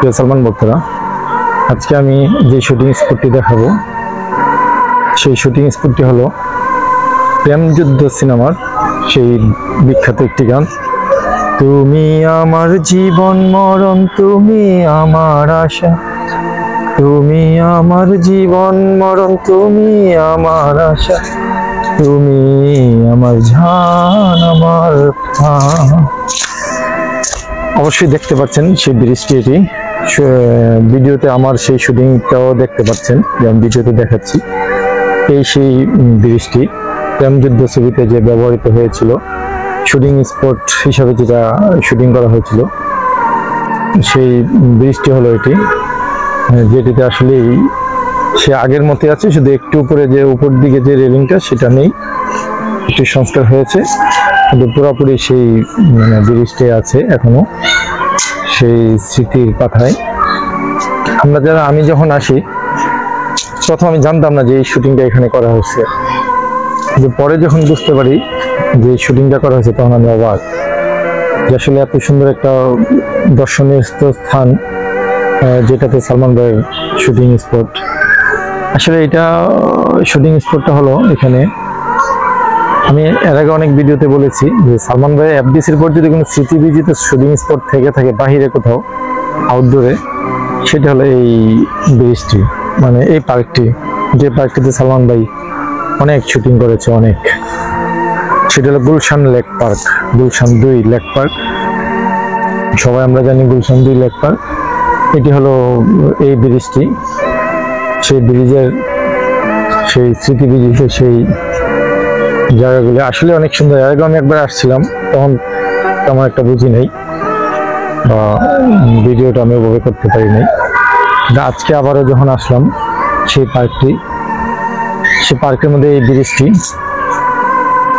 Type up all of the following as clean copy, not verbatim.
প্রিয় সালমান ভক্তরা, আজকে আমি যে শুটিং স্পটটি দেখাবো সেই শুটিং স্পটটি হলো প্রেমযুদ্ধ সিনেমার সেই বিখ্যাত একটি গান, তুমি আমার জীবন মরণ, তুমি আমার আশা, তুমি আমার জীবন মরণ, তুমি আমার আশা, তুমি আমার জান আমার প্রাণ। অবশ্যই দেখতে পাচ্ছেন সেই ব্রিজটি, এটি ভিডিওতে আমার সেই শুটিংটাও দেখতে পাচ্ছেন, যে আমি ভিডিওতে দেখাচ্ছি। এই সেই ব্রিজটি প্রেমযুদ্ধ ছবিতে যে ব্যবহৃত হয়েছিল, শুটিং স্পট হিসাবে যেটা শুটিং করা হয়েছিল, সেই ব্রিজটি হলো এটি, যেটিতে আসলে সে আগের মতোই আছে, শুধু একটু উপরে যে উপর দিকে যে রেলিংটা সেটা নেই, একটু সংস্কার হয়েছে, কিন্তু পুরোপুরি সেই ব্রিজটি আছে এখনো সেই স্মৃতির পাথায়। আমি যখন আসি প্রথম আমি জানতাম না যে এই শুটিংটা এখানে করা হয়েছে, কিন্তু পরে যখন বুঝতে পারি যে শুটিংটা করা হয়েছে তখন আমি অবাক যে আসলে এত সুন্দর একটা দর্শনীয় স্থান, যেটাতে সালমান ভাইয়ের শুটিং স্পট। আসলে এটা শুটিং স্পটটা হলো এখানে, আমি এর আগে অনেক ভিডিওতে বলেছি যে সালমান ভাই এফডিসির পর যদি কোনো স্মৃতিবিজিত শুটিং স্পট থেকে থাকে বাহিরে কোথাও আউটডোরে, সেটা হলো এই ব্রিজটি, মানে এই পার্কটি, যে পার্কটিতে সালমান ভাই অনেক শুটিং করেছে অনেক। সেটা হলো Gulshan lake park, Gulshan 2 lake park, সবাই আমরা জানি গুলশান 2 লেক পার্ক। এটি হলো এই ব্রিজটি, সেই ব্রিজের সেই স্মৃতিবিজিত সেই জায়গাগুলি আসলে অনেক সুন্দর। এর আগে আমি একবার আসছিলাম, তখন তেমন একটা বুঝি নাই বা ভিডিওটা আমি উপভোগ করতে পারি নাই। আজকে আবারও যখন আসলাম সেই পার্কটি, সেই পার্কের মধ্যে এই ব্রিজটি,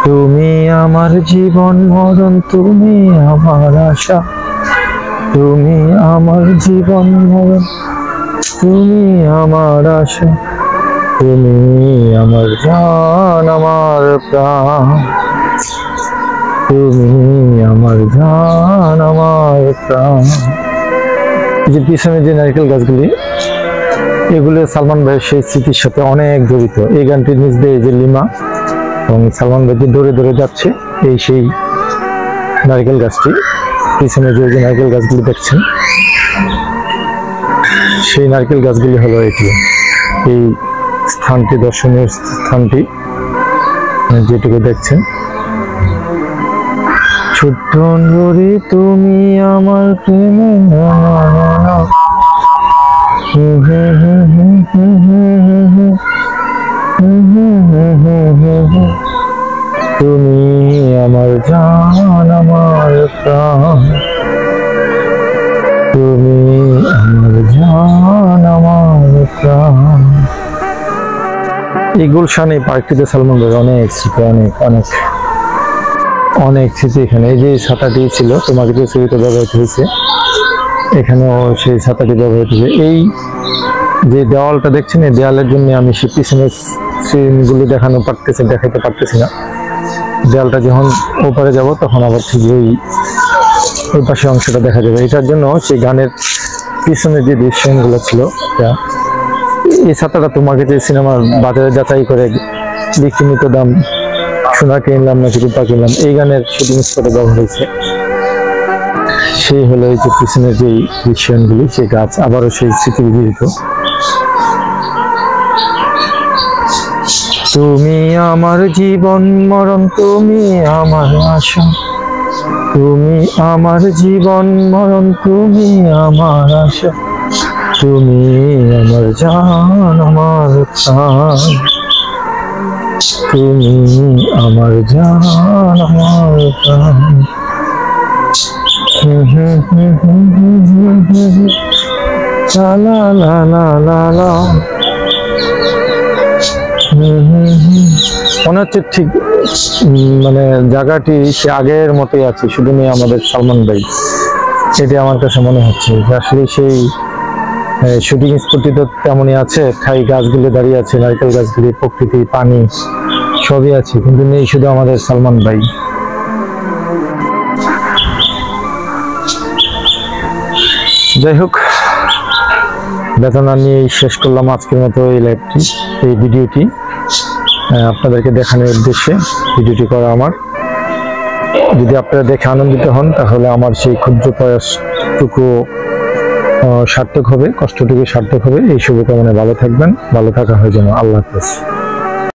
তুমি আমার জীবন মরণ, তুমি আমার আশা, তুমি আমার জীবন মরণ, তুমি আমার আশা, তুমি আমার জান আমার প্রাণ, তুমি আমার জান আমার প্রাণ। যে পিছনে যে নারকেল গাছগুলি, এগুলো সালমান ভাইয়ের সেই স্মৃতির সাথে অনেক জড়িত। এই গানটির নিচ দিয়ে যে লিমা এবং সালমান ভাই যে দৌড়ে দৌড়ে যাচ্ছে, এই সেই নারকেল গাছটি, পিছনে যে নারকেল গাছগুলি দেখছেন সেই নারকেল গাছগুলি হলো এটি, এই স্থানটি, দর্শনীয় স্থানটি যেটুকু দেখছেন। ছোট্ট নদী তুমি আমার প্রেমে, তুমি আমার জান আমার প্রাণ, তুমি আমার জান আমার প্রাণ। এই গুলশান এই পার্কটিতে সালমান ভাই অনেক স্মৃতি, অনেক অনেক অনেক স্মৃতি। এখানে এই যে ছাতাটি ছিল, তোমাকে যে ছবিতে ব্যবহৃত হয়েছে, এখানেও সেই ছাতাটি ব্যবহৃত হয়েছে। এই যে দেওয়ালটা দেখছেন, এই দেওয়ালের জন্য আমি সে পিছনের সিনগুলি দেখাতে পারতেছি না। দেওয়ালটা যখন ওপারে যাব তখন আবার ঠিক ওই পাশে অংশটা দেখা যাবে। এটার জন্য সেই গানের পিছনে যে দৃশ্যগুলো ছিল, এই ছাতাটা তোমাকে যে সিনেমার বাজারে যাচাই করে লিখিত দাম, সোনা কিনলাম নাকি রূপা কিনলাম, এই গানের শুটিং স্পটে ব্যবহার হয়েছে। সেই হলো এই যে পিছনের যে দৃশ্যগুলি, সেই গাছ আবারও সেই স্মৃতি বিজড়িত। তুমি আমার জীবন মরণ, তুমি আমার আশা, তুমি আমার জীবন মরণ, তুমি আমার আশা, তুমি আমার জান আমার প্রাণ, তুমি আমার জান আমার প্রাণ। লা লা লা লা লা। মনে হচ্ছে ঠিক মানে জায়গাটি সে আগের মতোই আছে, শুধু নেই আমাদের সালমান ভাই। এটি আমার কাছে মনে হচ্ছে যে আসলে সেই শুটিং স্পটটি তো তেমনই আছে, ঠাই গাছগুলি দাঁড়িয়ে আছে, নারকেল গাছগুলি, প্রকৃতি, পানি সবই আছে, কিন্তু নেই শুধু আমাদের সালমান ভাই। যাই হোক, বেদনা নিয়েই শেষ করলাম আজকের মতো এই লাইভটি, এই ভিডিওটি আপনাদেরকে দেখানোর উদ্দেশ্যে ভিডিওটি করা আমার। যদি আপনারা দেখে আনন্দিত হন তাহলে আমার সেই ক্ষুদ্র প্রয়াসটুকু সার্থক হবে, কষ্টটুকু সার্থক হবে। এই শুভকামনায় ভালো থাকবেন, ভালো থাকা হয় যেন। আল্লাহ হাফেজ।